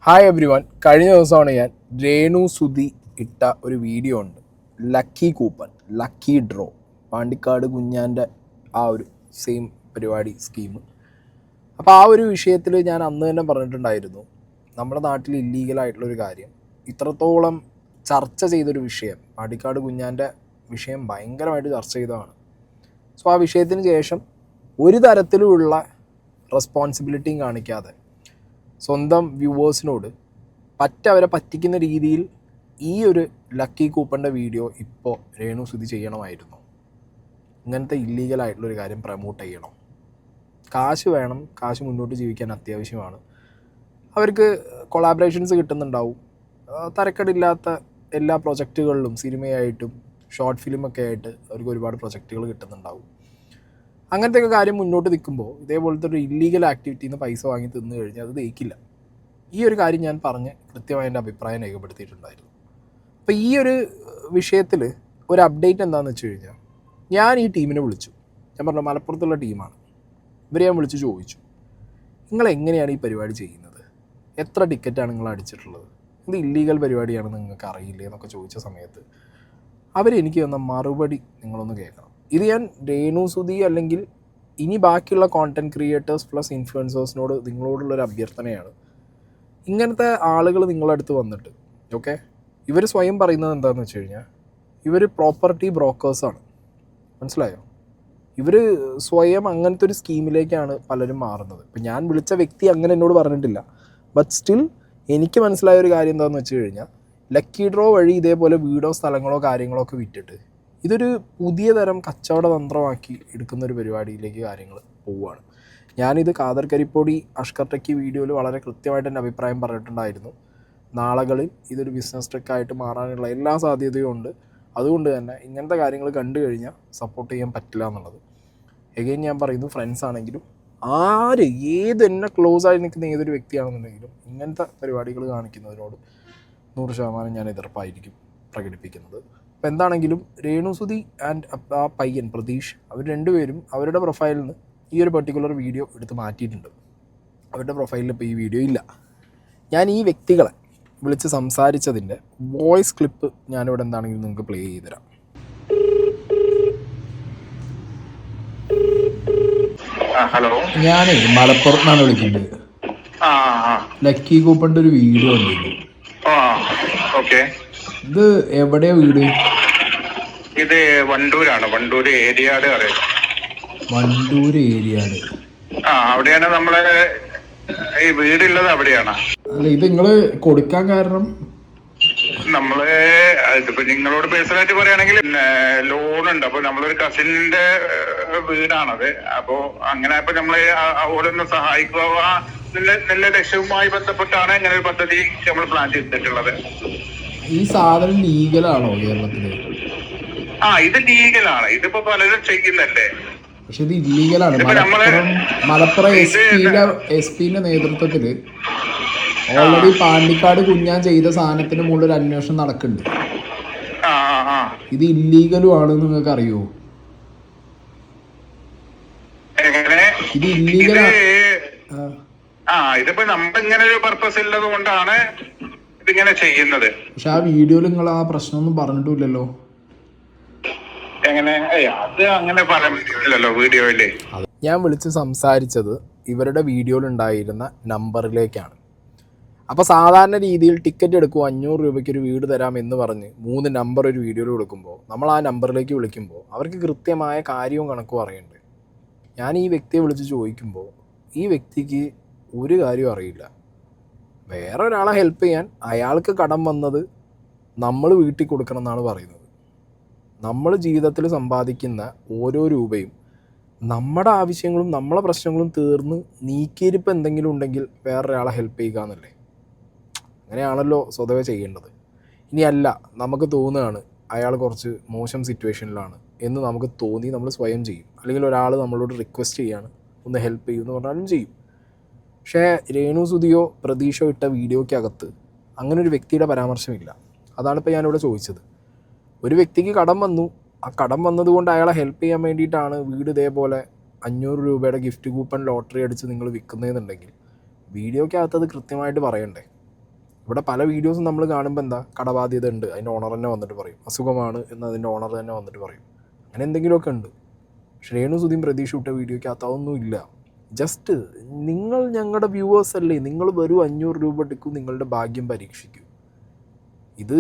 Hi every one. കഴിഞ്ഞ ദിവസമാണ് ഞാൻ രേണു സുധി ഇട്ട ഒരു വീഡിയോ ഉണ്ട്. Lucky coupon, lucky draw, Pandikkad കുഞ്ഞാൻ്റെ ആ ഒരു സെയിം പരിപാടി സ്കീം. അപ്പോൾ ആ ഒരു വിഷയത്തിൽ ഞാൻ അന്ന് തന്നെ പറഞ്ഞിട്ടുണ്ടായിരുന്നു, നമ്മുടെ നാട്ടിൽ ഇല്ലീഗലായിട്ടുള്ളൊരു കാര്യം, ഇത്രത്തോളം ചർച്ച ചെയ്തൊരു വിഷയം, പാണ്ടിക്കാട് കുഞ്ഞാൻ്റെ വിഷയം ഭയങ്കരമായിട്ട് ചർച്ച ചെയ്തതാണ്. സോ ആ വിഷയത്തിന് ശേഷം ഒരു തരത്തിലുമുള്ള റെസ്പോൺസിബിലിറ്റിയും കാണിക്കാതെ സ്വന്തം വ്യൂവേഴ്സിനോട് അവരെ പറ്റിക്കുന്ന രീതിയിൽ ഈ ഒരു ലക്കി കൂപ്പണിൻ്റെ വീഡിയോ ഇപ്പോൾ രേണു സുധി ചെയ്യണമായിരുന്നു. ഇങ്ങനത്തെ ഇല്ലീഗലായിട്ടുള്ളൊരു കാര്യം പ്രമോട്ട് ചെയ്യണം. കാശ് വേണം, കാശ് മുന്നോട്ട് ജീവിക്കാൻ അത്യാവശ്യമാണ്. അവർക്ക് കൊളാബറേഷൻസ് കിട്ടുന്നുണ്ടാവും. തരക്കേടില്ലാത്ത എല്ലാ പ്രൊജക്റ്റുകളിലും സിനിമയായിട്ടും ഷോർട്ട് ഫിലിമൊക്കെ ആയിട്ട് അവർക്ക് ഒരുപാട് പ്രൊജക്റ്റുകൾ കിട്ടുന്നുണ്ടാവും. അങ്ങനത്തെയൊക്കെ കാര്യം മുന്നോട്ട് നിൽക്കുമ്പോൾ ഇതേപോലത്തെ ഒരു ഇല്ലീഗൽ ആക്ടിവിറ്റിയിൽ നിന്ന് പൈസ വാങ്ങി തിന്നു കഴിഞ്ഞാൽ അത് ദഹിക്കില്ല. ഈ ഒരു കാര്യം ഞാൻ പറഞ്ഞ് കൃത്യമായി എൻ്റെ അഭിപ്രായം രേഖപ്പെടുത്തിയിട്ടുണ്ടായിരുന്നു. അപ്പോൾ ഈ ഒരു വിഷയത്തിൽ ഒരു അപ്ഡേറ്റ് എന്താണെന്ന് വെച്ച് കഴിഞ്ഞാൽ, ഞാൻ ഈ ടീമിനെ വിളിച്ചു. ഞാൻ പറഞ്ഞു മലപ്പുറത്തുള്ള ടീമാണ്. ഇവരെ ഞാൻ വിളിച്ച് ചോദിച്ചു, നിങ്ങളെങ്ങനെയാണ് ഈ പരിപാടി ചെയ്യുന്നത്? എത്ര ടിക്കറ്റാണ് നിങ്ങൾ അടിച്ചിട്ടുള്ളത്? ഇത് ഇല്ലീഗൽ പരിപാടിയാണെന്ന് നിങ്ങൾക്ക് അറിയില്ലേ എന്നൊക്കെ ചോദിച്ച സമയത്ത് അവരെനിക്ക് തന്ന മറുപടി നിങ്ങളൊന്ന് കേൾക്കണം. ഇത് ഞാൻ രേണു സുധി അല്ലെങ്കിൽ ഇനി ബാക്കിയുള്ള കോണ്ടൻറ്റ് ക്രിയേറ്റേഴ്സ് പ്ലസ് ഇൻഫ്ലുവൻസേഴ്സിനോട് നിങ്ങളോടുള്ളൊരു അഭ്യർത്ഥനയാണ്. ഇങ്ങനത്തെ ആളുകൾ നിങ്ങളുടെ അടുത്ത് വന്നിട്ട്, ഓക്കെ, ഇവർ സ്വയം പറയുന്നത് എന്താണെന്ന് വെച്ച് കഴിഞ്ഞാൽ ഇവർ പ്രോപ്പർട്ടി ബ്രോക്കേഴ്സാണ്. മനസ്സിലായോ? ഇവർ സ്വയം അങ്ങനത്തെ ഒരു സ്കീമിലേക്കാണ് പലരും മാറുന്നത്. ഇപ്പം ഞാൻ വിളിച്ച വ്യക്തി അങ്ങനെ എന്നോട് പറഞ്ഞിട്ടില്ല. ബട്ട് സ്റ്റിൽ എനിക്ക് മനസ്സിലായ ഒരു കാര്യം എന്താണെന്ന് വെച്ച് കഴിഞ്ഞാൽ, ലക്കി ഡ്രോ വഴി ഇതേപോലെ വീടോ സ്ഥലങ്ങളോ കാര്യങ്ങളോ ഒക്കെ വിറ്റിട്ട് ഇതൊരു പുതിയ തരം കച്ചവട തന്ത്രമാക്കി എടുക്കുന്നൊരു പരിപാടിയിലേക്ക് കാര്യങ്ങൾ പോവുകയാണ്. ഞാനിത് കാദർ കരിപ്പൊടി അഷ്കർ ടെക്കി വീഡിയോയിൽ വളരെ കൃത്യമായിട്ട് എൻ്റെ അഭിപ്രായം പറഞ്ഞിട്ടുണ്ടായിരുന്നു. നാളുകളിൽ ഇതൊരു ബിസിനസ് ട്രിക്കായിട്ട് മാറാനുള്ള എല്ലാ സാധ്യതയും ഉണ്ട്. അതുകൊണ്ട് തന്നെ ഇങ്ങനത്തെ കാര്യങ്ങൾ കണ്ടു കഴിഞ്ഞാൽ സപ്പോർട്ട് ചെയ്യാൻ പറ്റില്ല എന്നുള്ളത്. എഗെയിൻ ഞാൻ പറയുന്നു, ഫ്രണ്ട്സ് ആണെങ്കിലും എന്നെ ക്ലോസ് ആയി നിൽക്കുന്ന ഏതൊരു വ്യക്തിയാണെന്നുണ്ടെങ്കിലും ഇങ്ങനത്തെ പരിപാടികൾ കാണിക്കുന്നതിനോട് 100% ഞാൻ എതിർപ്പായിരിക്കും പ്രകടിപ്പിക്കുന്നത്. അപ്പോൾ എന്താണെങ്കിലും രേണു സുധി ആൻഡ് ആ പയ്യൻ പ്രതീഷ്, അവർ രണ്ടുപേരും അവരുടെ പ്രൊഫൈലിൽ നിന്ന് ഈ ഒരു പെർട്ടിക്കുലർ വീഡിയോ എടുത്ത് മാറ്റിയിട്ടുണ്ട്. അവരുടെ പ്രൊഫൈലിൽ ഇപ്പോൾ ഈ വീഡിയോ ഇല്ല. ഞാൻ ഈ വ്യക്തികളെ വിളിച്ച് സംസാരിച്ചതിൻ്റെ വോയിസ് ക്ലിപ്പ് ഞാനിവിടെ എന്താണെങ്കിലും നിങ്ങൾക്ക് പ്ലേ ചെയ്ത് തരാം. ഹലോ, ഞാനേ മലപ്പുറത്താണ് വിളിക്കുന്നത്. ലക്കി കൂപ്പണിൻ്റെ ഒരു വീഡിയോ ഉണ്ട്. ഇത് എവിടെയാ വീട്? ഇത് വണ്ടൂരാണ്. വണ്ടൂര് ഏരിയാട് അറിയാം. വണ്ടൂര് ഏരിയാട്. അവിടെയാണ് നമ്മളെ ഈ വീടുള്ളത്. അവിടെയാണ്. അല്ല, ഇത് നിങ്ങള് കൊടുക്കാൻ കാരണം? നമ്മള് ഇതിപ്പോ നിങ്ങളോട് പേഴ്സണലായിട്ട് പറയുകയാണെങ്കിൽ ലോൺ ഉണ്ട്. അപ്പൊ നമ്മളൊരു കസിന്റെ വീടാണത്. അപ്പൊ അങ്ങനെ ഇപ്പൊ നമ്മള് ഓരോന്ന് സഹായിക്കുക നല്ല ലക്ഷ്യവുമായി ബന്ധപ്പെട്ടാണ് ഇങ്ങനെ ഒരു പദ്ധതി നമ്മൾ പ്ലാൻ ചെയ്തിട്ടുള്ളത്. ഈ സാധനം ലീഗലാണോ കേരളത്തില്? ഇത് ലീഗലാണ്. ഇതിപ്പോ പലരും ചെയ്യുന്നല്ലേ. പക്ഷെ ഇത് ഇല്ലീഗലാണ്. മലപ്പുറം എസ് പിന്റെ നേതൃത്വത്തില് ഓൾറെഡി പാണ്ടിക്കാട് കുഞ്ഞാൻ ചെയ്ത സാധനത്തിന് മുകളിൽ ഒരു അന്വേഷണം നടക്കുന്നുണ്ട്. ഇത് ഇല്ലീഗലും ആണെന്ന് നിങ്ങൾക്ക് അറിയോ? ഇത് ഇല്ലീഗലാണ്. ഇതിപ്പോ നമ്മളിങ്ങനെ ഒരു പർപ്പസ് ഉള്ളത് കൊണ്ടാണ് ഇതിങ്ങനെ ചെയ്യുന്നത്. പക്ഷെ ആ വീഡിയോയിൽ നിങ്ങൾ ആ പ്രശ്നമൊന്നും പറഞ്ഞിട്ടില്ലല്ലോ. എങ്ങനെ? അത് അങ്ങനെ പറഞ്ഞില്ലല്ലോ വീഡിയോയില്. ഞാൻ വിളിച്ച് സംസാരിച്ചത് ഇവരുടെ വീഡിയോയിൽ ഉണ്ടായിരുന്ന നമ്പറിലേക്കാണ്. അപ്പോൾ സാധാരണ രീതിയിൽ ടിക്കറ്റ് എടുക്കും, 500 രൂപയ്ക്ക് ഒരു വീട് തരാം എന്ന് പറഞ്ഞ് 3 നമ്പർ ഒരു വീഡിയോയിൽ കൊടുക്കുമ്പോൾ നമ്മൾ ആ നമ്പറിലേക്ക് വിളിക്കുമ്പോൾ അവർക്ക് കൃത്യമായ കാര്യവും കണക്കും അറിയണ്ട്. ഞാൻ ഈ വ്യക്തിയെ വിളിച്ച് ചോദിക്കുമ്പോൾ ഈ വ്യക്തിക്ക് ഒരു കാര്യവും അറിയില്ല. വേറെ ഒരാളെ ഹെൽപ്പ് ചെയ്യാൻ അയാൾക്ക് കടം വന്നത് നമ്മൾ വീട്ടിൽ കൊടുക്കണം എന്നാണ് പറയുന്നത്. നമ്മൾ ജീവിതത്തിൽ സമ്പാദിക്കുന്ന ഓരോ രൂപയും നമ്മുടെ ആവശ്യങ്ങളും നമ്മളെ പ്രശ്നങ്ങളും തീർന്ന് നീക്കിയിരിപ്പ് എന്തെങ്കിലും ഉണ്ടെങ്കിൽ വേറൊരാളെ ഹെൽപ്പ് ചെയ്യുക എന്നല്ലേ. അങ്ങനെയാണല്ലോ സ്വതവേ ചെയ്യേണ്ടത്. ഇനിയല്ല, നമുക്ക് തോന്നുകയാണ് അയാൾ കുറച്ച് മോശം സിറ്റുവേഷനിലാണ് എന്ന് നമുക്ക് തോന്നി നമ്മൾ സ്വയം ചെയ്യും. അല്ലെങ്കിൽ ഒരാൾ നമ്മളോട് റിക്വസ്റ്റ് ചെയ്യാണ് ഒന്ന് ഹെൽപ്പ് ചെയ്യുമെന്ന് പറഞ്ഞാലും ചെയ്യും. പക്ഷേ രേണു സുധിയോ പ്രതീക്ഷയോ ഇട്ട വീഡിയോയ്ക്കകത്ത് അങ്ങനെ ഒരു വ്യക്തിയുടെ പരാമർശമില്ല. അതാണിപ്പോൾ ഞാനിവിടെ ചോദിച്ചത്. ഒരു വ്യക്തിക്ക് കടം വന്നു, ആ കടം വന്നതുകൊണ്ട് അയാളെ ഹെൽപ്പ് ചെയ്യാൻ വേണ്ടിയിട്ടാണ് വീട് ഇതേപോലെ 500 രൂപയുടെ ഗിഫ്റ്റ് കൂപ്പൺ ലോട്ടറി അടിച്ച് നിങ്ങൾ വിൽക്കുന്നതെന്നുണ്ടെങ്കിൽ വീഡിയോയ്ക്കകത്ത് അത് കൃത്യമായിട്ട് പറയണ്ടേ. ഇവിടെ പല വീഡിയോസും നമ്മൾ കാണുമ്പോൾ എന്താ കടബാധ്യത ഉണ്ട്, അതിൻ്റെ ഓണർ തന്നെ വന്നിട്ട് പറയും, അസുഖമാണ് എന്ന് അതിൻ്റെ ഓണർ തന്നെ വന്നിട്ട് പറയും. അങ്ങനെ എന്തെങ്കിലുമൊക്കെ ഉണ്ട്. പക്ഷേ രേണു സുധിയും പ്രതീക്ഷ ഇട്ട വീഡിയോയ്ക്കകത്ത് അതൊന്നും ഇല്ല. ജസ്റ്റ് നിങ്ങൾ ഞങ്ങളുടെ വ്യൂവേഴ്സ് അല്ലേ, നിങ്ങൾ വരൂ 500 രൂപ എടുക്കും, നിങ്ങളുടെ ഭാഗ്യം പരീക്ഷിക്കൂ. ഇത്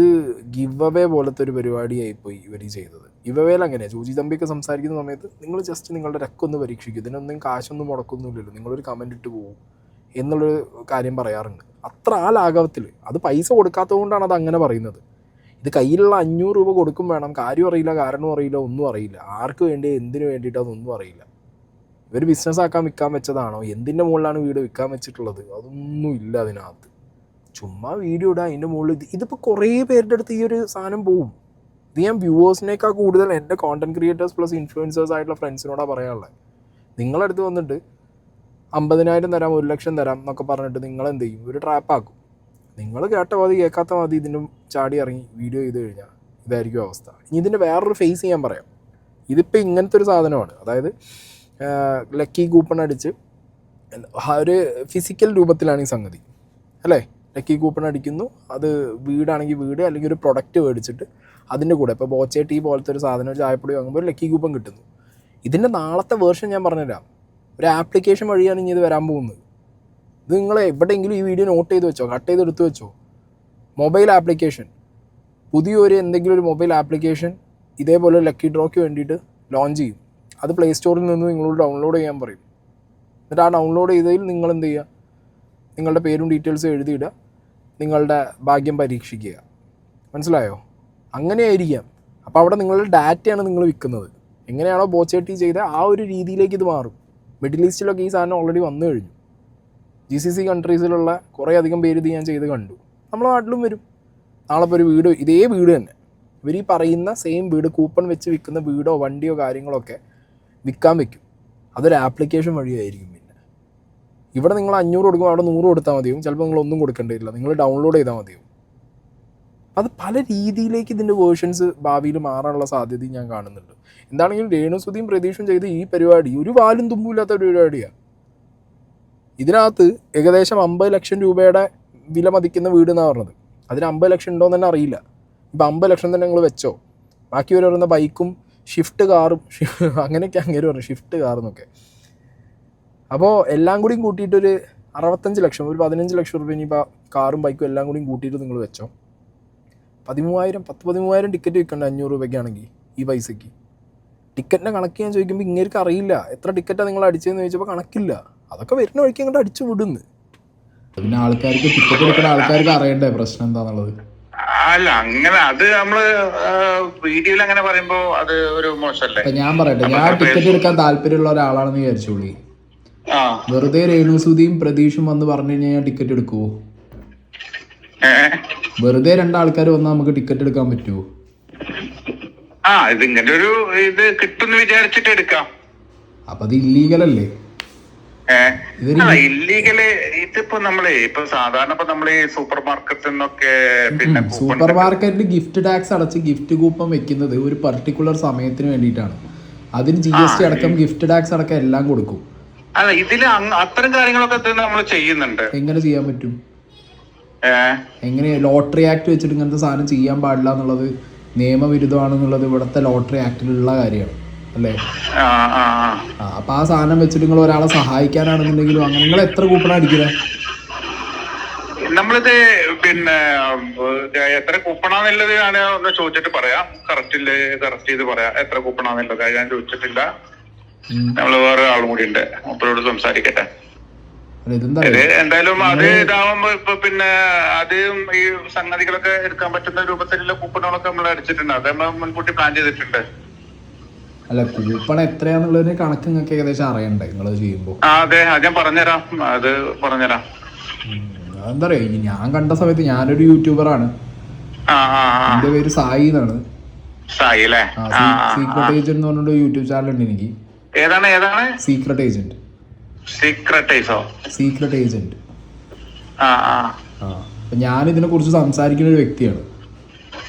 ഗിവ് അവേ പോലത്തെ ഒരു പരിപാടിയായിപ്പോയി ഇവർ ചെയ്തത്. ഗിവ് അവേയിൽ അങ്ങനെയാണ്, ജോജി തമ്പിയൊക്കെ സംസാരിക്കുന്ന സമയത്ത് നിങ്ങൾ ജസ്റ്റ് നിങ്ങളുടെ രക്കൊന്ന് പരീക്ഷിക്കും, ഇതിനൊന്നും കാശൊന്നും മുടക്കൊന്നുമില്ലല്ലോ, നിങ്ങളൊരു കമൻറ്റ് ഇട്ട് പോകും എന്നുള്ളൊരു കാര്യം പറയാറുണ്ട്. അത്ര ആ ലാഘവത്തിൽ, അത് പൈസ കൊടുക്കാത്തത് കൊണ്ടാണ് അത് അങ്ങനെ പറയുന്നത്. ഇത് കയ്യിലുള്ള 500 രൂപ കൊടുക്കും വേണം, കാര്യം അറിയില്ല, കാരണം അറിയില്ല, ഒന്നും അറിയില്ല, ആർക്ക് വേണ്ടി എന്തിനു വേണ്ടിയിട്ട് അതൊന്നും അറിയില്ല. ഇവർ ബിസിനസ് ആക്കാൻ വിൽക്കാൻ വെച്ചതാണോ, എന്തിൻ്റെ മുകളിലാണ് വീട് വിൽക്കാൻ വെച്ചിട്ടുള്ളത്, അതൊന്നും ഇല്ല അതിനകത്ത്. ചുമ്മാ വീഡിയോ ഇടുക, അതിൻ്റെ മുകളിൽ ഇതിപ്പോൾ കുറേ പേരുടെ അടുത്ത് ഈ ഒരു സാധനം പോവും. ഇത് ഞാൻ വ്യൂവേഴ്സിനേക്കാൾ കൂടുതൽ എൻ്റെ കോണ്ടൻറ്റ് ക്രിയേറ്റേഴ്സ് പ്ലസ് ഇൻഫ്ലുവൻസേഴ്സ് ആയിട്ടുള്ള ഫ്രണ്ട്സിനോടാണ് പറയാനുള്ളത്. നിങ്ങളടുത്ത് വന്നിട്ട് 50,000 തരാം, 1 ലക്ഷം തരാം എന്നൊക്കെ പറഞ്ഞിട്ട് നിങ്ങളെന്ത് ചെയ്യും, ഒരു ട്രാപ്പാക്കും. നിങ്ങൾ കേട്ട മതി കേൾക്കാത്ത മതി ഇതിൻ്റെ ചാടി ഇറങ്ങി വീഡിയോ ചെയ്ത് കഴിഞ്ഞാൽ ഇതായിരിക്കും അവസ്ഥ. ഇനി ഇതിൻ്റെ വേറൊരു ഫേസ് ഞാൻ പറയാം. ഇതിപ്പോൾ ഇങ്ങനത്തെ ഒരു സാധനമാണ്, അതായത് ലക്കി കൂപ്പൺ അടിച്ച് ഒരു ഫിസിക്കൽ രൂപത്തിലാണ് ഈ സംഗതി അല്ലേ. ലക്കി കൂപ്പൺ അടിക്കുന്നു, അത് വീടാണെങ്കിൽ വീട്, അല്ലെങ്കിൽ ഒരു പ്രൊഡക്റ്റ് മേടിച്ചിട്ട് അതിൻ്റെ കൂടെ ഇപ്പോൾ ബോച്ചെ ടീ പോലത്തെ ഒരു സാധനം, ഒരു ചായപ്പൊടി വാങ്ങുമ്പോൾ ഒരു ലക്കി കൂപ്പൺ കിട്ടുന്നു. ഇതിൻ്റെ നാളത്തെ വേർഷൻ ഞാൻ പറഞ്ഞുതരാം. ഒരു ആപ്ലിക്കേഷൻ വഴിയാണ് ഇനി ഇത് വരാൻ പോകുന്നത്. ഇത് നിങ്ങൾ എവിടെയെങ്കിലും ഈ വീഡിയോ നോട്ട് ചെയ്ത് വെച്ചോ, കട്ട് ചെയ്ത് എടുത്ത് വെച്ചോ. മൊബൈൽ ആപ്ലിക്കേഷൻ, പുതിയൊരു എന്തെങ്കിലും ഒരു മൊബൈൽ ആപ്ലിക്കേഷൻ ഇതേപോലെ ലക്കി ഡ്രോയ്ക്ക് വേണ്ടിയിട്ട് ലോഞ്ച് ചെയ്യും. അത് പ്ലേ സ്റ്റോറിൽ നിന്ന് നിങ്ങളോട് ഡൗൺലോഡ് ചെയ്യാൻ പറയും. എന്നിട്ട് ആ ഡൗൺലോഡ് ചെയ്തതിൽ നിങ്ങൾ എന്ത് ചെയ്യുക, നിങ്ങളുടെ പേരും ഡീറ്റെയിൽസും എഴുതിയിടുക, നിങ്ങളുടെ ഭാഗ്യം പരീക്ഷിക്കുക. മനസ്സിലായോ? അങ്ങനെയായിരിക്കാം. അപ്പോൾ അവിടെ നിങ്ങളുടെ ഡാറ്റയാണ് നിങ്ങൾ വിൽക്കുന്നത്. എങ്ങനെയാണോ ബോച്ചേട്ടി ചെയ്ത ആ ഒരു രീതിയിലേക്ക് ഇത് മാറും. മിഡിൽ ഈസ്റ്റിലൊക്കെ ഈ സാധനം ഓൾറെഡി വന്നു കഴിഞ്ഞു. GCC കൺട്രീസിലുള്ള കുറേ അധികം പേര് ഇത് ഞാൻ ചെയ്ത് കണ്ടു. നമ്മുടെ നാട്ടിലും വരും. നാളെ ഇപ്പോൾ ഒരു വീട്, ഇതേ വീട് തന്നെ, ഇവർ ഈ പറയുന്ന സെയിം വീട്, കൂപ്പൺ വെച്ച് വിൽക്കുന്ന വീടോ വണ്ടിയോ കാര്യങ്ങളൊക്കെ വിൽക്കാൻ വെക്കും. അതൊരു ആപ്ലിക്കേഷൻ വഴിയായിരിക്കും. പിന്നെ ഇവിടെ നിങ്ങൾ 500 കൊടുക്കുമ്പോൾ അവിടെ 100 കൊടുത്താൽ മതിയും, ചിലപ്പോൾ നിങ്ങളൊന്നും കൊടുക്കേണ്ടതില്ല, നിങ്ങൾ ഡൗൺലോഡ് ചെയ്താൽ മതിയും. അത് പല രീതിയിലേക്ക് ഇതിൻ്റെ വേർഷൻസ് ഭാവിയിൽ മാറാനുള്ള സാധ്യതയും ഞാൻ കാണുന്നുണ്ട്. എന്താണെങ്കിലും രേണു സുധിയും പ്രതീക്ഷയും ചെയ്ത് ഈ പരിപാടി ഒരു വാലും തുമ്പില്ലാത്ത ഒരു പരിപാടിയാണ്. ഇതിനകത്ത് ഏകദേശം 50 ലക്ഷം രൂപയുടെ വില മതിക്കുന്ന വീട് എന്നാണ് പറഞ്ഞത്. അതിന് 50 ലക്ഷം ഉണ്ടോ എന്ന് തന്നെ അറിയില്ല. ഇപ്പം 50 ലക്ഷം തന്നെ നിങ്ങൾ വെച്ചോ. ബാക്കി ഒരു പറയുന്ന ബൈക്കും ഷിഫ്റ്റ് കാറും അങ്ങനെയൊക്കെ അങ്ങനെ പറഞ്ഞു, ഷിഫ്റ്റ് കാറെന്നൊക്കെ. അപ്പോൾ എല്ലാം കൂടിയും കൂട്ടിയിട്ടൊരു 65 ലക്ഷം, ഒരു 15 ലക്ഷം രൂപ ഇനിയിപ്പോൾ കാറും ബൈക്കും എല്ലാം കൂടിയും കൂട്ടിയിട്ട് നിങ്ങൾ വെച്ചോ. 13,000 ടിക്കറ്റ് വിൽക്കണ്ട 500 രൂപയ്ക്കാണെങ്കിൽ ഈ പൈസയ്ക്ക്. ടിക്കറ്റിൻ്റെ കണക്ക് ഞാൻ ചോദിക്കുമ്പോൾ ഇങ്ങേർക്ക് അറിയില്ല എത്ര ടിക്കറ്റാണ് നിങ്ങൾ അടിച്ചതെന്ന് ചോദിച്ചപ്പോൾ കണക്കില്ല. അതൊക്കെ വരുന്ന വഴിക്ക് അങ്ങോട്ട് അടിച്ചു വിടുന്നു. പിന്നെ ആൾക്കാർക്ക് ടിക്കറ്റ് എടുക്കുന്ന ആൾക്കാർക്ക് അറിയണ്ടേ പ്രശ്നം എന്താണെന്നുള്ളത്. അല്ല അങ്ങനെ അത് നമ്മള് വീഡിയോയിൽ അങ്ങനെ പറയുമ്പോ അത് ഒരു മോശമല്ലേ. ഞാൻ പറയട്ടെ, ഞാൻ ടിക്കറ്റ് എടുക്കാൻ താല്പര്യമുള്ള ഒരാളാണെന്ന് വിചാരിച്ചോളി. വെറുതെ രേണു സുധിയും പ്രതീക്ഷും വന്ന് പറഞ്ഞു കഴിഞ്ഞാൽ ഞാൻ ടിക്കറ്റ് എടുക്കുവോ? വെറുതെ 2 ആൾക്കാർ വന്നാൽ നമുക്ക് ടിക്കറ്റ് എടുക്കാൻ പറ്റുമോ? ഇത് ഇങ്ങനെ ഒരു ഇത് കിട്ടുമെന്ന് വിചാരിച്ചിട്ട് എടുക്കാം. അപ്പൊ അത് ഇല്ലീഗൽ അല്ലേ? ഇല്ലീഗല് ഇതിപ്പോ നമ്മള് ഇപ്പൊ സാധാരണ ഇപ്പൊ നമ്മള് സൂപ്പർ മാർക്കറ്റിൽ നിന്നൊക്കെ, പിന്നെ സൂപ്പർ മാർക്കറ്റിൽ ഗിഫ്റ്റ് ടാക്സ് അടച്ച് ഗിഫ്റ്റ് കൂപ്പൺ വെക്കുന്നത് ഒരു പർട്ടിക്കുലർ സമയത്തിന് വേണ്ടിയിട്ടാണ്. അതിന് GST അടക്കം ഗിഫ്റ്റ് ടാക്സ് അടക്കം എല്ലാം കൊടുക്കും. അല്ല ഇതില് അത്തരം കാര്യങ്ങളൊക്കെ നമ്മൾ ചെയ്യുന്നുണ്ട്. എങ്ങനെ ചെയ്യാൻ പറ്റും? എങ്ങനെ ലോട്ടറി ആക്ട് വെച്ചിട്ട് ഇങ്ങനത്തെ സാധനം ചെയ്യാൻ പാടില്ല എന്നുള്ളത് നിയമവിരുദ്ധമാണെന്നുള്ളത് ഇവിടുത്തെ ലോട്ടറി ആക്ടിലുള്ള കാര്യമാണ് അല്ലേ? അപ്പൊ ആ സാധനം വെച്ചിട്ട് നിങ്ങൾ ഒരാളെ സഹായിക്കാനാണെന്നുണ്ടെങ്കിലും അങ്ങനെ നിങ്ങൾ എത്ര കൂപ്പൺ അടിക്കുന്നത്? നമ്മളിത് പിന്നെ എത്ര കൂപ്പണാന്നുള്ളത് ഞാൻ ഒന്ന് ചോദിച്ചിട്ട് പറയാം. കറക്റ്റ് ചെയ്ത് പറയാം എത്ര കൂപ്പണാന്നുള്ളത്. ഞാൻ ചോദിച്ചിട്ടില്ല. നമ്മള് വേറെ ആളും കൂടി ഉണ്ട്, മൂപ്പരോട് സംസാരിക്കട്ടെ. എന്തായാലും അത് ഇതാവുമ്പോ ഇപ്പൊ പിന്നെ അത് ഈ സംഗതികളൊക്കെ എടുക്കാൻ പറ്റുന്ന രൂപത്തിലുള്ള കൂപ്പണുകളൊക്കെ നമ്മൾ അടിച്ചിട്ടുണ്ട്. അത് നമ്മൾ മുൻകൂട്ടി പ്ലാൻ ചെയ്തിട്ടുണ്ട്. അല്ല, കൂപ്പൺ എത്രയാന്നുള്ളതിന് കണക്ക് നിങ്ങൾക്ക് ഏകദേശം അറിയണ്ടേ നിങ്ങൾ ചെയ്യുമ്പോ? അതെ, ഞാൻ പറഞ്ഞുതരാം. എന്താ പറയാ, ഞാൻ കണ്ട സമയത്ത് ഞാനൊരു യൂട്യൂബറാണ്. എന്റെ പേര് സായി എന്നാണ്. സീക്രട്ട് ഏജന്റ് എന്ന് പറഞ്ഞൊരു യൂട്യൂബ് ചാനൽ ഉണ്ട് എനിക്ക്. ഏതാണ്? Secret agent. അപ്പൊ ഞാൻ ഇതിനെ കുറിച്ച് സംസാരിക്കുന്ന ഒരു വ്യക്തിയാണ്.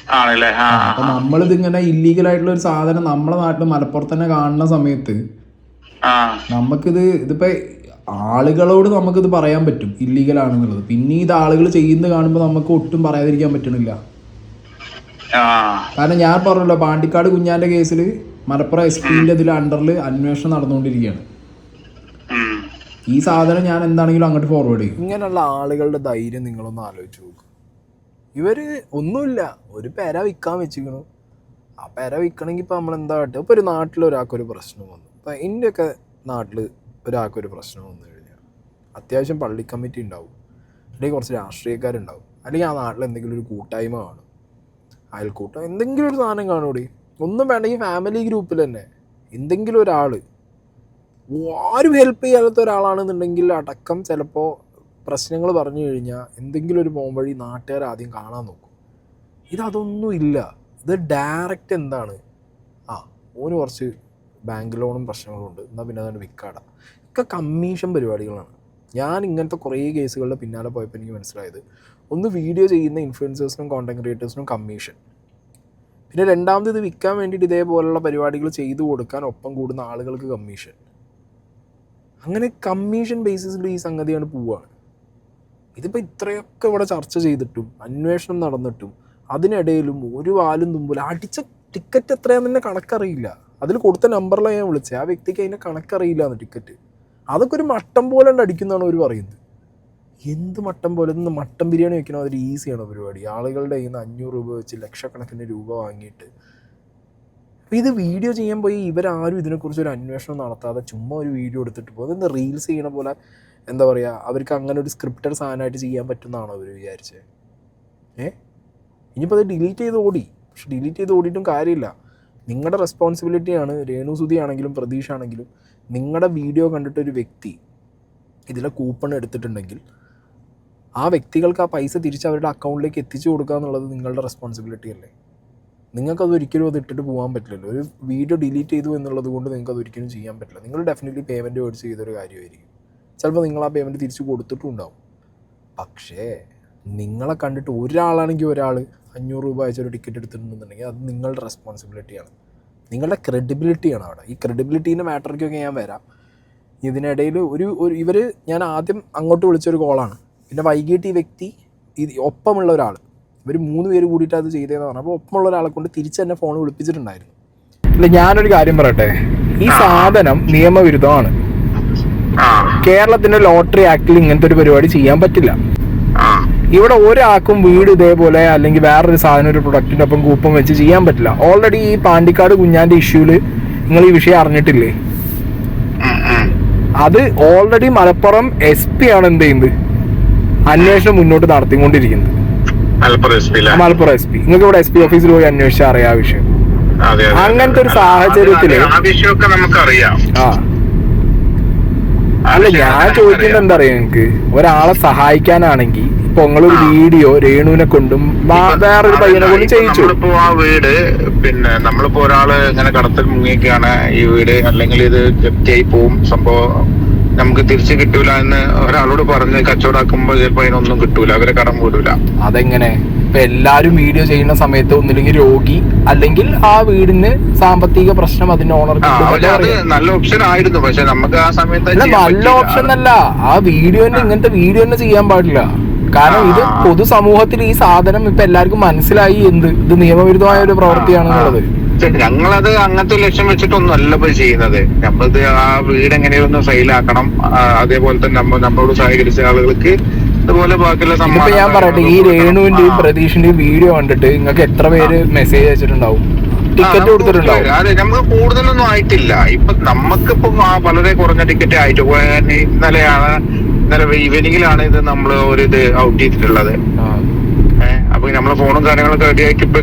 അപ്പൊ നമ്മളിതിങ്ങനെ ഇല്ലീഗൽ ആയിട്ടുള്ള ഒരു സാധനം നമ്മളെ നാട്ടിൽ മലപ്പുറത്ത് തന്നെ കാണുന്ന സമയത്ത് നമുക്കിതിപ്പോ ആളുകളോട് നമുക്കിത് പറയാൻ പറ്റും ഇല്ലീഗലാണെന്നുള്ളത്. പിന്നെ ഇത് ആളുകൾ ചെയ്യുന്നത് കാണുമ്പോൾ നമുക്ക് ഒട്ടും പറയാതിരിക്കാൻ പറ്റണില്ല. കാരണം ഞാൻ പറഞ്ഞല്ലോ, പാണ്ടിക്കാട് കുഞ്ഞാൻ്റെ കേസിൽ മലപ്പുറം SP-ൻ്റെ ഇതിൽ അണ്ടറിൽ അന്വേഷണം നടന്നുകൊണ്ടിരിക്കുകയാണ്. ഈ സാധനം ഞാൻ എന്താണെങ്കിലും അങ്ങോട്ട് ഫോർവേഡ് ചെയ്യും. ഇങ്ങനെയുള്ള ആളുകളുടെ ധൈര്യം നിങ്ങളൊന്ന് ആലോചിച്ച് നോക്കും. ഇവര് ഒന്നുമില്ല, ഒരു പെര വിൽക്കാൻ വെച്ചിരിക്കണു. ആ പെര വിൽക്കണമെങ്കിൽ ഇപ്പം നമ്മളെന്താ കാട്ടുക? ഇപ്പോൾ ഒരു നാട്ടിൽ ഒരാൾക്കൊരു പ്രശ്നം വന്നു. ഇപ്പം എൻ്റെയൊക്കെ നാട്ടിൽ ഒരാൾക്കൊരു പ്രശ്നം വന്നു കഴിഞ്ഞാൽ അത്യാവശ്യം പള്ളി കമ്മിറ്റി ഉണ്ടാവും, അല്ലെങ്കിൽ കുറച്ച് രാഷ്ട്രീയക്കാരുണ്ടാവും, അല്ലെങ്കിൽ ആ നാട്ടിൽ എന്തെങ്കിലും ഒരു കൂട്ടായ്മ കാണും, അയൽക്കൂട്ടം, എന്തെങ്കിലും ഒരു സാധനം കാണൂടി. ഒന്നും വേണമെങ്കിൽ ഫാമിലി ഗ്രൂപ്പിൽ തന്നെ എന്തെങ്കിലും ഒരാൾ, ആരും ഹെൽപ്പ് ചെയ്യാത്ത ഒരാളാണെന്നുണ്ടെങ്കിൽ അടക്കം ചിലപ്പോൾ പ്രശ്നങ്ങൾ പറഞ്ഞു കഴിഞ്ഞാൽ എന്തെങ്കിലും ഒരു പോംവഴി നാട്ടുകാർ ആദ്യം കാണാൻ നോക്കും. ഇതൊന്നും ഇല്ല. ഇത് ഡയറക്റ്റ് എന്താണ്, ഓന് കുറച്ച് ബാങ്ക് ലോണും പ്രശ്നങ്ങളും ഉണ്ട്, എന്നാൽ പിന്നെ അതാണ് വിൽക്കാട. ഒക്കെ കമ്മീഷൻ പരിപാടികളാണ്. ഞാൻ ഇങ്ങനത്തെ കുറേ കേസുകളുടെ പിന്നാലെ പോയപ്പോൾ എനിക്ക് മനസ്സിലായത്, ഒന്ന് വീഡിയോ ചെയ്യുന്ന ഇൻഫ്ലുവൻസേഴ്സിനും കോണ്ടന്റ് ക്രിയേറ്റേഴ്സിനും കമ്മീഷൻ, പിന്നെ രണ്ടാമത് ഇത് വിൽക്കാൻ വേണ്ടിയിട്ട് ഇതേപോലുള്ള പരിപാടികൾ ചെയ്തു കൊടുക്കാൻ ഒപ്പം കൂടുന്ന ആളുകൾക്ക് കമ്മീഷൻ. അങ്ങനെ കമ്മീഷൻ ബേസിസിൽ ഈ സംഗതിയാണ് പോവുകയാണ്. ഇതിപ്പോൾ ഇത്രയൊക്കെ ഇവിടെ ചർച്ച ചെയ്തിട്ടും അന്വേഷണം നടന്നിട്ടും അതിനിടയിലും ഒരു വാലും തുമ്പില്ല. അടിച്ച ടിക്കറ്റ് എത്രയാണെന്ന് തന്നെ കണക്കറിയില്ല. അതിൽ കൊടുത്ത നമ്പറിലാണ് ഞാൻ വിളിച്ചത്. ആ വ്യക്തിക്ക് അതിൻ്റെ കണക്കറിയില്ല എന്ന് ടിക്കറ്റ്. അതൊക്കെ ഒരു മട്ടൻ പോലെ അടിക്കുന്നതാണ് അവർ പറയുന്നത്. എന്ത് മട്ടൻ പോലെ? ഇന്ന് മട്ടൻ ബിരിയാണി വെക്കണം, അതൊരു ഈസിയാണ് പരിപാടി. ആളുകളുടെ കയ്യിൽ നിന്ന് 500 രൂപ വെച്ച് ലക്ഷക്കണക്കിന് രൂപ വാങ്ങിയിട്ട് അപ്പോൾ ഇത് വീഡിയോ ചെയ്യാൻ പോയി ഇവരാരും ഇതിനെക്കുറിച്ച് ഒരു അന്വേഷണം നടത്താതെ ചുമ്മാ ഒരു വീഡിയോ എടുത്തിട്ട് പോകും. അതെന്താ റീൽസ് ചെയ്യണ പോലെ, എന്താ പറയുക, അവർക്ക് അങ്ങനെ ഒരു സ്ക്രിപ്റ്റഡ് സാധനമായിട്ട് ചെയ്യാൻ പറ്റുന്നതാണോ അവർ വിചാരിച്ചത്? ഇനിയിപ്പോൾ അത് ഡിലീറ്റ് ചെയ്ത് ഓടി. പക്ഷെ ഡിലീറ്റ് ചെയ്ത് ഓടിയിട്ടും കാര്യമില്ല. നിങ്ങളുടെ റെസ്പോൺസിബിലിറ്റിയാണ്. രേണു സുധി ആണെങ്കിലും പ്രതീഷ് ആണെങ്കിലും നിങ്ങളുടെ വീഡിയോ കണ്ടിട്ടൊരു വ്യക്തി ഇതിലെ കൂപ്പൺ എടുത്തിട്ടുണ്ടെങ്കിൽ ആ വ്യക്തികൾക്ക് ആ പൈസ തിരിച്ച് അവരുടെ അക്കൗണ്ടിലേക്ക് എത്തിച്ചു കൊടുക്കുക എന്നുള്ളത് നിങ്ങളുടെ റെസ്പോൺസിബിലിറ്റി അല്ലേ? നിങ്ങൾക്കത് ഒരിക്കലും അത് ഇട്ടിട്ട് പോകാൻ പറ്റില്ലല്ലോ. ഒരു വീഡിയോ ഡിലീറ്റ് ചെയ്തു എന്നുള്ളത് കൊണ്ട് നിങ്ങൾക്ക് അതൊരിക്കലും ചെയ്യാൻ പറ്റില്ല. നിങ്ങൾ ഡെഫിനറ്റ്ലി പേയ്മെൻറ്റ് മേടിച്ച് ചെയ്തൊരു കാര്യമായിരിക്കും. ചിലപ്പോൾ നിങ്ങൾ ആ പേയ്മെൻറ്റ് തിരിച്ച് കൊടുത്തിട്ടും ഉണ്ടാവും. പക്ഷേ നിങ്ങളെ കണ്ടിട്ട് ഒരാളാണെങ്കിൽ ഒരാൾ 500 രൂപ അയച്ചൊരു ടിക്കറ്റ് എടുത്തിട്ടുണ്ടെന്നുണ്ടെങ്കിൽ അത് നിങ്ങളുടെ റെസ്പോൺസിബിലിറ്റിയാണ്, നിങ്ങളുടെ ക്രെഡിബിലിറ്റിയാണ് അവിടെ. ഈ ക്രെഡിബിലിറ്റീൻ്റെ മാറ്ററിക്കൊക്കെ ഞാൻ വരാം. ഇതിനിടയിൽ ഇവർ ഞാൻ ആദ്യം അങ്ങോട്ട് വിളിച്ചൊരു കോളാണ്. പിന്നെ വൈകിട്ട് ഈ വ്യക്തി ഒപ്പമുള്ള ഒരാൾ, ഇവർ 3 പേര് കൂടിയിട്ട് അത് ചെയ്തതെന്ന് പറഞ്ഞു. അപ്പോൾ ഒപ്പമുള്ള ഒരാളെ കൊണ്ട് തിരിച്ച് തന്നെ ഫോൺ വിളിപ്പിച്ചിട്ടുണ്ടായിരുന്നു. അല്ല, ഞാനൊരു കാര്യം പറയട്ടെ, ഈ സാധനം നിയമവിരുദ്ധമാണ്. കേരളത്തിൻ്റെ ലോട്ടറി ആക്ടിൽ ഇങ്ങനത്തെ ഒരു പരിപാടി ചെയ്യാൻ പറ്റില്ല. ഇവിടെ ഒരാൾക്കും വീട് ഇതേപോലെ അല്ലെങ്കിൽ വേറൊരു സാധനം ഒരു പ്രൊഡക്റ്റിൻ്റെ ഒപ്പം കൂപ്പൺ വെച്ച് ചെയ്യാൻ പറ്റില്ല. ഓൾറെഡി ഈ പാണ്ടിക്കാട് കുഞ്ഞാൻ്റെ ഇഷ്യൂല് നിങ്ങൾ ഈ വിഷയം അറിഞ്ഞിട്ടില്ലേ? അത് ഓൾറെഡി മലപ്പുറം SP ആണ് എന്ത് ചെയ്യുന്നത്, അന്വേഷണം മുന്നോട്ട് നടത്തിക്കൊണ്ടിരിക്കുന്നത്. മലപ്പുറം SP. നിങ്ങൾക്ക് ഇവിടെ SP ഓഫീസിൽ പോയി അന്വേഷിച്ചാൽ അറിയാം വിഷയം. അങ്ങനത്തെ ഒരു സാഹചര്യത്തില് അല്ല, ഞാൻ ചോദിക്കുന്നത് എന്താ പറയാ, നിങ്ങൾക്ക് ഒരാളെ സഹായിക്കാനാണെങ്കിൽ ഇപ്പൊ നിങ്ങളൊരു വീഡിയോ രേണുവിനെ കൊണ്ടും വേറൊരു പയ്യനെ കൊണ്ടും ചെയ്യിച്ചു. ആ വീട് പിന്നെ നമ്മളിപ്പോ ഒരാള് ഇങ്ങനെ കടത്തിൽ മുങ്ങിയൊക്കെയാണ് ഈ വീട്, അല്ലെങ്കിൽ ഇത് ജപ്തിയായി പോവും, സംഭവം നമുക്ക് തിരിച്ചു കിട്ടൂല എന്ന് ഒരാളോട് പറഞ്ഞ് കച്ചവടാക്കുമ്പോൾ ചിലപ്പോ അതിനൊന്നും കിട്ടൂല, അവരെ കടം കൂടൂല. അതെങ്ങനെ? ഇപ്പൊ എല്ലാരും വീഡിയോ ചെയ്യുന്ന സമയത്ത് ഒന്നില്ലെങ്കിൽ രോഗി അല്ലെങ്കിൽ ആ വീടിന് സാമ്പത്തിക പ്രശ്നം അതിന്റെ ഓണർക്ക് അത് നല്ല ഓപ്ഷൻ ആയിരുന്നു. പക്ഷെ നമുക്ക് ആ സമയത്ത് നല്ല ഓപ്ഷൻ അല്ല. ആ വീഡിയോ തന്നെ, ഇങ്ങനത്തെ വീഡിയോ തന്നെ ചെയ്യാൻ പാടില്ല. കാരണം ഇത് പൊതുസമൂഹത്തിൽ ഈ സാധനം ഇപ്പൊ എല്ലാവർക്കും മനസ്സിലായി ഇത് നിയമവിരുദ്ധമായ ഒരു പ്രവൃത്തിയാണെന്നുള്ളത്. ഞങ്ങളത് അങ്ങനത്തെ ലക്ഷ്യം വെച്ചിട്ടൊന്നും അല്ല പോയി ചെയ്യുന്നത്. നമ്മളിത് ആ വീട് എങ്ങനെയൊന്ന് സെയിലാക്കണം, അതേപോലെ തന്നെ നമ്മളോട് സഹകരിച്ച ആളുകൾക്ക് അതുപോലെ ബാക്കിയുള്ള സംഭവം. ഞാൻ പറയട്ടെ, ഈ രേണുവിന്റെയും പ്രതീഷിന്റെയും വീഡിയോ കണ്ടിട്ട് നിങ്ങൾക്ക് എത്ര പേര് മെസ്സേജ് അയച്ചിട്ടുണ്ടാവും, ടിക്കറ്റ് കൊടുത്തിട്ടുണ്ടാവും? അതെ, നമുക്ക് കൂടുതലൊന്നും ആയിട്ടില്ല. ഇപ്പൊ നമുക്കിപ്പോ വളരെ കുറഞ്ഞ ടിക്കറ്റ് ആയിട്ട് ഇന്നലെ ഈവനിങ്ങിലാണ് ഇത് നമ്മൾ ഒരു ഇത് ഔട്ട് ചെയ്തിട്ടുള്ളത്. അപ്പൊ നമ്മളെ ഫോണും കാര്യങ്ങളൊക്കെ റെഡിയാക്കിയപ്പോ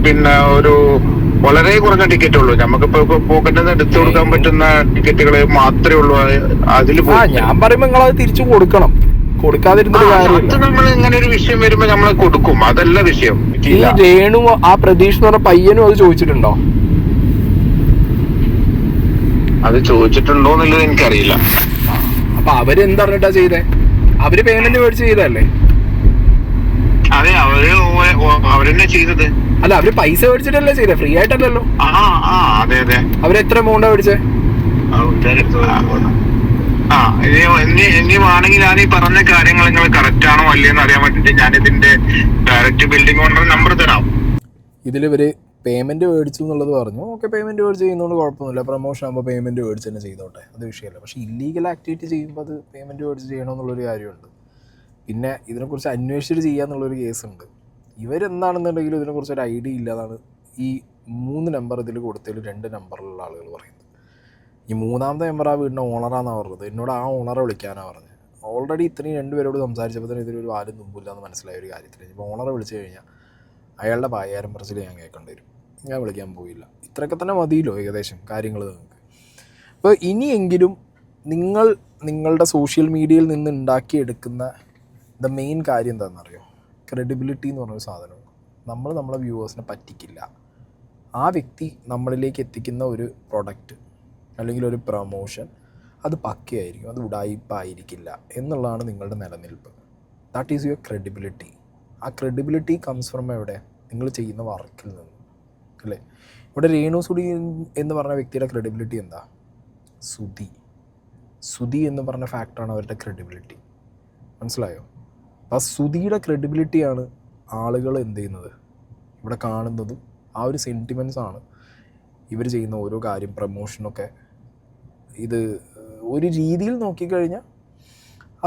പിന്നെ ഒരു വളരെ കുറഞ്ഞ ടിക്കറ്റ് ഉള്ളൂ. നമുക്കിപ്പോ പോക്കറ്റിൽ നിന്ന് എടുത്തു കൊടുക്കാൻ പറ്റുന്ന ടിക്കറ്റുകൾ മാത്രമേ ഉള്ളൂ. അതിൽ ഞാൻ പറയുമ്പോ നിങ്ങളത് തിരിച്ചു കൊടുക്കണം, കൊടുക്കാതിരുന്നൊരു കാര്യമില്ല. നമ്മൾ ഇങ്ങനെ ഒരു വിഷയം വരുമ്പോ നമ്മൾ കൊടുക്കും, അതല്ല വിഷയം. ഈ രേണു ആ പ്രതീഷ് എന്ന് പറഞ്ഞ പയ്യനും അത് ചോദിച്ചിട്ടുണ്ടോ? അത് ചോദിച്ചിട്ടുണ്ടോ എന്നുള്ളത് എനിക്കറിയില്ല. അപ്പൊ അവരെന്തറിഞ്ഞിട്ടാ ചെയ്തേ? അവര് പേയ്മെന്റ് മേടിച്ച് ചെയ്തല്ലേ? അതെ, അവരെന്നെ ചെയ്തത്. അല്ല, അവര് പൈസ മേടിച്ചിട്ടല്ലേ ചെയ്തേ, ഫ്രീ ആയിട്ടല്ലല്ലോ. അതെ അതെ. അവരെത്ര എമൗണ്ടാ മേടിച്ചേ? ആ ഇനി വേണമെങ്കിൽ ഞാൻ ഈ പറഞ്ഞ കാര്യങ്ങൾ നിങ്ങൾ കറക്റ്റ് ആണോ അല്ലയെന്ന് അറിയാൻ വേണ്ടിട്ട് ഞാൻ ഇതിന്റെ ഡയറക്റ്റ് ബിൽഡിംഗ് ഓണർ നമ്പർ തരാം. ഇതിലിവർ പേയ്മെൻറ്റ് മേടിച്ചു എന്നുള്ളത് പറഞ്ഞു. ഓക്കെ, പേയ്മെൻറ്റ് മേടിച്ച് ചെയ്യുന്നതുകൊണ്ട് കുഴപ്പമൊന്നുമില്ല. പ്രൊമോഷൻ ആകുമ്പോൾ പേയ്മെൻറ്റ് മേടിച്ച് തന്നെ ചെയ്തോട്ടെ, അത് വിഷയമല്ല. പക്ഷേ ഇല്ലീഗൽ ആക്ടിവിറ്റി ചെയ്യുമ്പോൾ അത് പേയ്മെൻറ്റ് മേടിച്ച് ചെയ്യണമെന്നുള്ളൊരു കാര്യമുണ്ട്. പിന്നെ ഇതിനെക്കുറിച്ച് അന്വേഷിച്ചിട്ട് ചെയ്യാന്നുള്ളൊരു കേസുണ്ട്. ഇവരെന്താണെന്നുണ്ടെങ്കിലും ഇതിനെക്കുറിച്ചൊരു ഐഡിയ ഇല്ലാതാണ് ഈ 3 നമ്പർ ഇതിൽ കൊടുത്തതിൽ 2 നമ്പറിലുള്ള ആളുകൾ പറയുന്നത്. ഈ 3ാമത്തെ നമ്പർ ആ വീടിൻ്റെ ഓണറാണെന്നാണ് പറഞ്ഞത്. എന്നോട് ആ ഓണറെ വിളിക്കാനാണ് പറഞ്ഞത്. ഓൾറെഡി ഇത്രയും 2 പേരോട് സംസാരിച്ചപ്പോൾ തന്നെ ഇതിലൊരു വാലും തുമ്പില്ലാന്ന് മനസ്സിലായ ഒരു കാര്യത്തിൽ ഇപ്പോൾ ഓണറെ വിളിച്ചു കഴിഞ്ഞാൽ അയാളുടെ പായാരം പറച്ചിൽ ഞാൻ കേൾക്കേണ്ടി വരും. ഞാൻ വിളിക്കാൻ പോയില്ല. ഇത്രയൊക്കെ തന്നെ മതിയല്ലോ ഏകദേശം കാര്യങ്ങൾ നിങ്ങൾക്ക്. അപ്പോൾ ഇനിയെങ്കിലും നിങ്ങൾ നിങ്ങളുടെ സോഷ്യൽ മീഡിയയിൽ നിന്ന് ഉണ്ടാക്കിയെടുക്കുന്ന മെയിൻ കാര്യം എന്താണെന്നറിയോ? ക്രെഡിബിലിറ്റി എന്ന് പറഞ്ഞൊരു സാധനം. നമ്മൾ നമ്മളെ വ്യൂവേഴ്സിനെ പറ്റിക്കില്ല. ആ വ്യക്തി നമ്മളിലേക്ക് എത്തിക്കുന്ന ഒരു പ്രൊഡക്റ്റ് അല്ലെങ്കിൽ ഒരു പ്രൊമോഷൻ അത് പക്കയായിരിക്കും, അത് ഉടായിപ്പായിരിക്കില്ല എന്നുള്ളതാണ് നിങ്ങളുടെ നിലനിൽപ്പ്. That is your credibility. ആ ക്രെഡിബിലിറ്റി കംസ് ഫ്രം എവിടെ? നിങ്ങൾ ചെയ്യുന്ന വർക്കിൽ നിന്ന്, അല്ലേ? ഇവിടെ രേണു സുധി എന്ന് പറഞ്ഞ വ്യക്തിയുടെ ക്രെഡിബിലിറ്റി എന്താ? സുധി എന്ന് പറഞ്ഞ ഫാക്ടറാണ് അവരുടെ ക്രെഡിബിലിറ്റി. മനസ്സിലായോ? ആ സുധിയുടെ ക്രെഡിബിലിറ്റിയാണ് ആളുകൾ എന്ത് ചെയ്യുന്നത്, ഇവിടെ കാണുന്നതും ആ ഒരു സെൻറ്റിമെൻറ്റ്സാണ് ഇവർ ചെയ്യുന്ന ഓരോ കാര്യം, പ്രമോഷനൊക്കെ. ഇത് ഒരു രീതിയിൽ നോക്കിക്കഴിഞ്ഞാൽ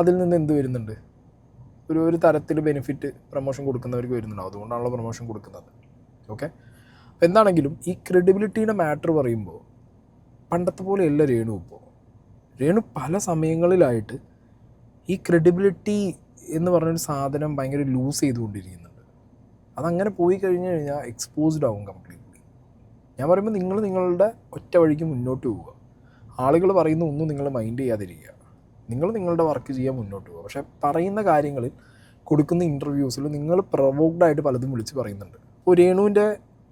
അതിൽ നിന്ന് എന്ത് വരുന്നുണ്ട്? ഒരു തരത്തിൽ ബെനിഫിറ്റ് പ്രൊമോഷൻ കൊടുക്കുന്നവർക്ക് വരുന്നുണ്ടാവും. അതുകൊണ്ടാണല്ലോ പ്രൊമോഷൻ കൊടുക്കുന്നത്. ഓക്കെ, എന്താണെങ്കിലും ഈ ക്രെഡിബിലിറ്റിയുടെ മാറ്റർ പറയുമ്പോൾ പണ്ടത്തെ പോലെയല്ല രേണു. രേണു പല സമയങ്ങളിലായിട്ട് ഈ ക്രെഡിബിലിറ്റി എന്ന് പറഞ്ഞൊരു സാധനം ഭയങ്കര ലൂസ് ചെയ്തുകൊണ്ടിരിക്കുന്നുണ്ട്. അതങ്ങനെ പോയി കഴിഞ്ഞ് കഴിഞ്ഞാൽ എക്സ്പോസ്ഡ് ആവും കംപ്ലീറ്റ്ലി. ഞാൻ പറയുമ്പോൾ നിങ്ങൾ നിങ്ങളുടെ ഒറ്റ വഴിക്ക് മുന്നോട്ട് പോവുക. ആളുകൾ പറയുന്ന ഒന്നും നിങ്ങൾ മൈൻഡ് ചെയ്യാതിരിക്കുക. നിങ്ങൾ നിങ്ങളുടെ വർക്ക് ചെയ്യാൻ മുന്നോട്ട് പോകുക. പക്ഷേ പറയുന്ന കാര്യങ്ങളിൽ, കൊടുക്കുന്ന ഇൻ്റർവ്യൂസിൽ നിങ്ങൾ പ്രൊവോക്ഡായിട്ട് പലതും വിളിച്ച് പറയുന്നുണ്ട്. ഇപ്പോൾ രേണുവിൻ്റെ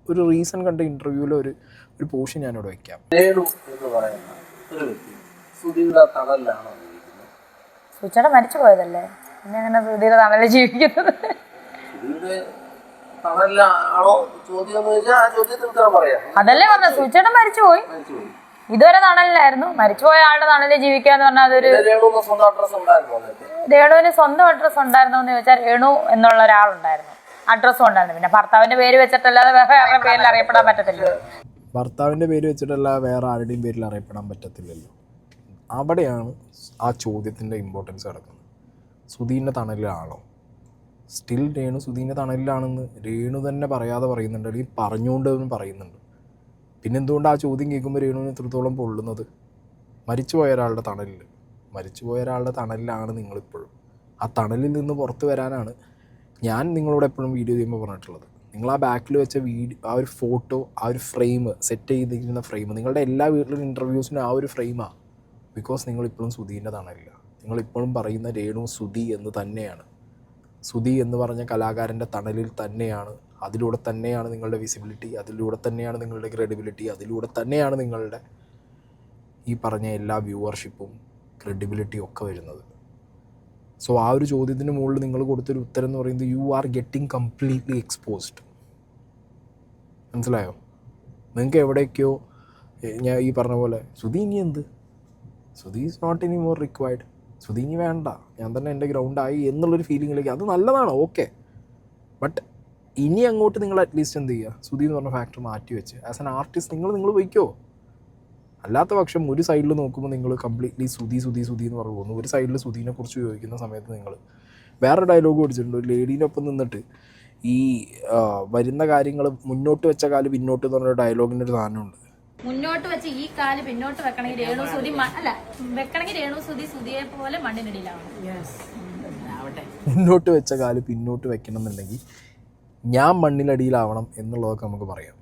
ഒരു റീസൺ കണ്ട ഇൻ്റർവ്യൂവിൽ ഒരു പോർഷൻ ഞാനിവിടെ വയ്ക്കാം. രേണു എന്ന് പറയുന്ന ഒരു വ്യക്തി സുധിയുടെ തണലിലാണോ ജീവിക്കുന്നത്? സുധിയുടെ മരിച്ചു പോയതല്ലേ, പിന്നെ അങ്ങനെ സുധിയുടെ തണലിൽ ജീവിക്കുന്നത്? സുധിയുടെ തണലിലാണോ ചോദ്യം എന്ന് ചോദിച്ചാൽ ആ ചോദ്യത്തിന് ഉത്തരം പറയാം. അതല്ലേ പറഞ്ഞത്, സുധിയുടെ മരിച്ചുപോയി. ഇതുവരെ തണലിലായിരുന്നു. മരിച്ചുപോയ ആളുടെ തണലിൽ ജീവിക്കാന്ന് പറഞ്ഞാൽ അതൊരു. രേണുവിന് സ്വന്തം അഡ്രസ് ഉണ്ടായിരുന്നു? രേണുവിന് സ്വന്തം അഡ്രസ്സ് ഉണ്ടായിരുന്നോ എന്ന് ചോദിച്ചാൽ രേണു എന്നുള്ള ഒരാളുണ്ടായിരുന്നു, അഡ്രസ്സും ഉണ്ടായിരുന്നു. പിന്നെ ഭർത്താവിന്റെ പേര് വെച്ചിട്ടല്ലാതെ വേറെ ആരുടെ പേരിൽ അറിയപ്പെടാൻ പറ്റത്തില്ല. ഭർത്താവിൻ്റെ പേര് വെച്ചിട്ടല്ല വേറെ ആരുടെയും പേരിൽ അറിയപ്പെടാൻ പറ്റത്തില്ലല്ലോ. അവിടെയാണ് ആ ചോദ്യത്തിൻ്റെ ഇമ്പോർട്ടൻസ് കിടക്കുന്നത്. സുധീൻ്റെ തണലിലാണോ? സ്റ്റിൽ രേണു സുധീൻ്റെ തണലിലാണെന്ന് രേണു തന്നെ പറയാതെ പറയുന്നുണ്ട്, അല്ലെങ്കിൽ പറഞ്ഞുകൊണ്ട് പറയുന്നുണ്ട്. പിന്നെന്തുകൊണ്ട് ആ ചോദ്യം കേൾക്കുമ്പോൾ രേണുവിന് എത്രത്തോളം പൊള്ളുന്നത്? മരിച്ചുപോയ ഒരാളുടെ തണലിലാണ് നിങ്ങളിപ്പോഴും. ആ തണലിൽ നിന്ന് പുറത്ത് വരാനാണ് ഞാൻ നിങ്ങളോട് എപ്പോഴും വീഡിയോ ചെയ്യുമ്പോൾ പറഞ്ഞിട്ടുള്ളത്. നിങ്ങൾ ആ ബാക്കിൽ വെച്ച ആ ഒരു ഫോട്ടോ, ആ ഒരു ഫ്രെയിം, സെറ്റ് ചെയ്തിരിക്കുന്ന ഫ്രെയിം, നിങ്ങളുടെ എല്ലാ വീട്ടിലും ഇൻ്റർവ്യൂസിനും ആ ഒരു ഫ്രെയിമാണ്. ബിക്കോസ് നിങ്ങളിപ്പോഴും സുധീൻ്റെ തണലില്ല. നിങ്ങളിപ്പോഴും പറയുന്ന രേണു സുധി എന്ന് തന്നെയാണ്. സുധി എന്ന് പറഞ്ഞ കലാകാരൻ്റെ തണലിൽ തന്നെയാണ്. അതിലൂടെ തന്നെയാണ് നിങ്ങളുടെ വിസിബിലിറ്റി, അതിലൂടെ തന്നെയാണ് നിങ്ങളുടെ ക്രെഡിബിലിറ്റി, അതിലൂടെ തന്നെയാണ് നിങ്ങളുടെ ഈ പറഞ്ഞ എല്ലാ വ്യൂവർഷിപ്പും ക്രെഡിബിലിറ്റിയും ഒക്കെ വരുന്നത്. സോ ആ ഒരു ചോദ്യത്തിന് മുകളിൽ നിങ്ങൾ കൊടുത്തൊരു ഉത്തരം എന്ന് പറയുന്നത് you are getting completely exposed. മനസ്സിലായോ? നിങ്ങൾക്ക് എവിടേക്കോ ഞാൻ ഈ പറഞ്ഞ പോലെ സുധി ഇനി എന്ത്, Sudhi is not any more required, Sudhi ഇനി വേണ്ട, ഞാൻ തന്നെ എൻ്റെ ഗ്രൗണ്ടായി എന്നുള്ളൊരു ഫീലിങ്ങിലേക്ക്. അത് നല്ലതാണ്, ഓക്കെ. ബട്ട് ഇനി അങ്ങോട്ട് നിങ്ങൾ അറ്റ്ലീസ്റ്റ് എന്ത് ചെയ്യുക? സുധി എന്ന് പറഞ്ഞ ഫാക്ടർ മാറ്റി വെച്ച് ആസ് ആൻ ആർട്ടിസ്റ്റ് നിങ്ങൾ പോയിക്കോ. അല്ലാത്ത പക്ഷം ഒരു സൈഡിൽ നോക്കുമ്പോൾ നിങ്ങൾ കംപ്ലീറ്റ്ലി സുധി എന്ന് പറഞ്ഞു പോകുന്നു. ഒരു സൈഡിൽ സുധീനെ കുറിച്ച് ചോദിക്കുന്ന സമയത്ത് നിങ്ങൾ വേറെ ഡയലോഗ് പഠിച്ചിട്ടുണ്ട്. ഒരു ലേഡീനൊപ്പം നിന്നിട്ട് ഈ വരുന്ന കാര്യങ്ങൾ മുന്നോട്ട് വെച്ച കാല് പിന്നോട്ട് എന്ന് പറഞ്ഞ ഡയലോഗിൻ്റെ ഒരു സാധനമുണ്ട്. മുന്നോട്ട് വെച്ച് ഈ കാല് പിന്നോട്ട് വെക്കണമെങ്കിൽ രേണു സുധി വെക്കണമെങ്കിൽ രേണു സുധിയെ പോലെ മണ്ണിനടിയിലാണ്. മുന്നോട്ട് വെച്ച കാല് പിന്നോട്ട് വെക്കണം എന്നുണ്ടെങ്കിൽ ഞാൻ മണ്ണിനടിയിലാവണം എന്നുള്ളതൊക്കെ നമുക്ക് പറയാം.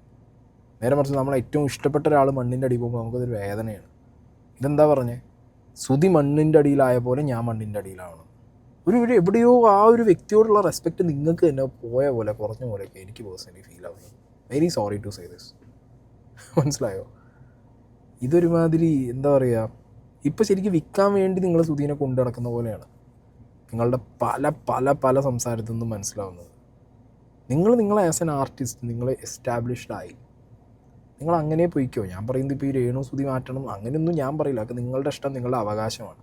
നേരെ മറിച്ച് നമ്മൾ ഏറ്റവും ഇഷ്ടപ്പെട്ട ഒരാൾ മണ്ണിൻ്റെ അടിയിൽ പോകുമ്പോൾ നമുക്കതൊരു വേദനയാണ്. ഇതെന്താ പറഞ്ഞേ? സുധി മണ്ണിൻ്റെ അടിയിലായ പോലെ ഞാൻ മണ്ണിൻ്റെ അടിയിലാവണം. ഒരു എവിടെയോ ആ ഒരു വ്യക്തിയോടുള്ള റെസ്പെക്റ്റ് നിങ്ങൾക്ക് തന്നെ പോയ പോലെ, കുറഞ്ഞ പോലെയൊക്കെ എനിക്ക് പേഴ്സണലി ഫീൽ ആവുന്നത്. Very sorry to say this. മനസ്സിലായോ? ഇതൊരുമാതിരി എന്താ പറയുക, ഇപ്പോൾ ശരിക്കും വിൽക്കാൻ വേണ്ടി നിങ്ങൾ സുധീനെ കൊണ്ടു നടക്കുന്ന പോലെയാണ് നിങ്ങളുടെ പല പല പല സംസാരത്തിൽ നിന്നും മനസ്സിലാവുന്നത്. നിങ്ങളെ ആസ് എൻ ആർട്ടിസ്റ്റ് നിങ്ങൾ എസ്റ്റാബ്ലിഷ്ഡായി, അങ്ങനെ പോയിക്കോ. ഞാൻ പറയുന്നത് ഇപ്പോൾ ഈ രേണു സുധി മാറ്റണം അങ്ങനെയൊന്നും ഞാൻ പറയില്ല. അത് നിങ്ങളുടെ ഇഷ്ടം, നിങ്ങളുടെ അവകാശമാണ്.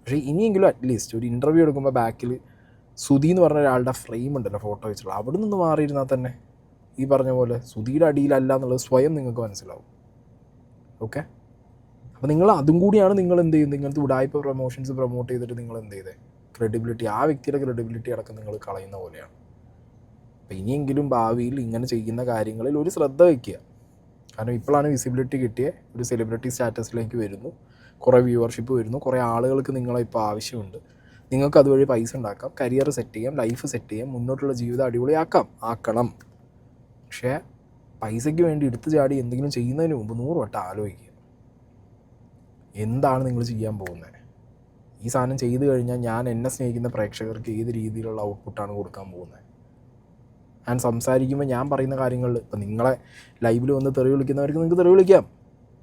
പക്ഷേ ഇനിയെങ്കിലും അറ്റ്ലീസ്റ്റ് ഒരു ഇൻ്റർവ്യൂ എടുക്കുമ്പോൾ ബാക്കിൽ സുധി എന്ന് പറഞ്ഞ ഒരാളുടെ ഫ്രെയിം ഉണ്ടല്ലോ ഫോട്ടോ വെച്ചിട്ടുള്ള, അവിടെ നിന്ന് മാറിയിരുന്നാൽ തന്നെ ഈ പറഞ്ഞ പോലെ സുധിയുടെ അടിയിലല്ല എന്നുള്ളത് സ്വയം നിങ്ങൾക്ക് മനസ്സിലാവും. ഓക്കെ, അപ്പോൾ നിങ്ങൾ അതും കൂടിയാണ് നിങ്ങൾ എന്ത് ചെയ്യുന്നത്, ഇങ്ങനത്തെ ഉടായ്പ പ്രൊമോഷൻസ് പ്രൊമോട്ട് ചെയ്തിട്ട് നിങ്ങൾ എന്ത് ചെയ്തേ, ക്രെഡിബിലിറ്റി, ആ വ്യക്തിയുടെ ക്രെഡിബിലിറ്റി അടക്കം നിങ്ങൾ കളയുന്ന പോലെയാണ്. അപ്പോൾ ഇനിയെങ്കിലും ഭാവിയിൽ ഇങ്ങനെ ചെയ്യുന്ന കാര്യങ്ങളിൽ ഒരു ശ്രദ്ധ വയ്ക്കുക. കാരണം ഇപ്പോഴാണ് വിസിബിലിറ്റി കിട്ടിയ ഒരു സെലിബ്രിറ്റി സ്റ്റാറ്റസിലേക്ക് വരുന്നു, കുറേ വ്യൂവർഷിപ്പ് വരുന്നു, കുറേ ആളുകൾക്ക് നിങ്ങളെ ഇപ്പോൾ ആവശ്യമുണ്ട്, നിങ്ങൾക്ക് അതുവഴി പൈസ ഉണ്ടാക്കാം, കരിയർ സെറ്റ് ചെയ്യാം, ലൈഫ് സെറ്റ് ചെയ്യാം, മുന്നോട്ടുള്ള ജീവിതം ആക്കണം. പക്ഷേ പൈസയ്ക്ക് വേണ്ടി എടുത്തു ചാടി എന്തെങ്കിലും ചെയ്യുന്നതിന് മുമ്പ് 100 വട്ടം ആലോചിക്കുക, എന്താണ് നിങ്ങൾ ചെയ്യാൻ പോകുന്നത്. ഈ സാധനം ചെയ്തു കഴിഞ്ഞാൽ ഞാൻ എന്നെ സ്നേഹിക്കുന്ന പ്രേക്ഷകർക്ക് ഏത് രീതിയിലുള്ള ഔട്ട്പുട്ടാണ് കൊടുക്കാൻ പോകുന്നത്. ഞാൻ സംസാരിക്കുമ്പോൾ ഞാൻ പറയുന്ന കാര്യങ്ങളിൽ ഇപ്പം നിങ്ങളെ ലൈവിൽ വന്ന് തെറി വിളിക്കുന്നവർക്ക് നിങ്ങൾക്ക് തെറി വിളിക്കാം,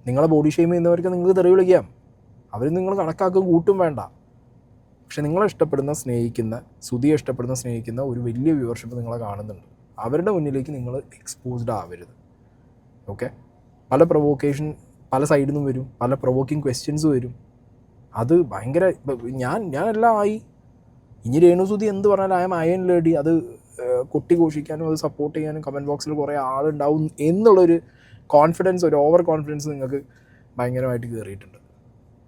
നിങ്ങളെ ബോഡി ഷെയിം ചെയ്യുന്നവർക്ക് നിങ്ങൾക്ക് തെറി വിളിക്കാം, അവർ നിങ്ങൾ കണക്കാക്കും കൂട്ടും വേണ്ട. പക്ഷെ നിങ്ങളെ ഇഷ്ടപ്പെടുന്ന സ്നേഹിക്കുന്ന, സുധിയെ ഇഷ്ടപ്പെടുന്ന സ്നേഹിക്കുന്ന ഒരു വലിയ വ്യൂവർഷിപ്പ് നിങ്ങളെ കാണുന്നുണ്ട്, അവരുടെ മുന്നിലേക്ക് നിങ്ങൾ എക്സ്പോസ്ഡ് ആവരുത്. ഓക്കെ, പല പ്രൊവോക്കേഷൻ പല സൈഡിൽ നിന്നും വരും, പല പ്രൊവോക്കിംഗ് ക്വസ്റ്റ്യൻസ് വരും. അത് ഭയങ്കര ഞാനെല്ലാം ആയി, ഇനി രേണുസുധി എന്ത് പറഞ്ഞാലും ഐ എം അയൺ ലേഡി, അത് കൊട്ടിഘോഷിക്കാനും അത് സപ്പോർട്ട് ചെയ്യാനും കമൻറ്റ് ബോക്സിൽ കുറേ ആളുണ്ടാവും എന്നുള്ളൊരു കോൺഫിഡൻസ്, ഒരു ഓവർ കോൺഫിഡൻസ് നിങ്ങൾക്ക് ഭയങ്കരമായിട്ട് കയറിയിട്ടുണ്ട്.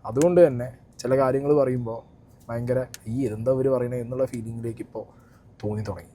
അതുകൊണ്ട് തന്നെ ചില കാര്യങ്ങൾ പറയുമ്പോൾ ഭയങ്കര എന്താ അവർ പറയുന്നത് എന്നുള്ള ഫീലിങ്ങിലേക്ക് ഇപ്പോൾ തോന്നി തുടങ്ങി.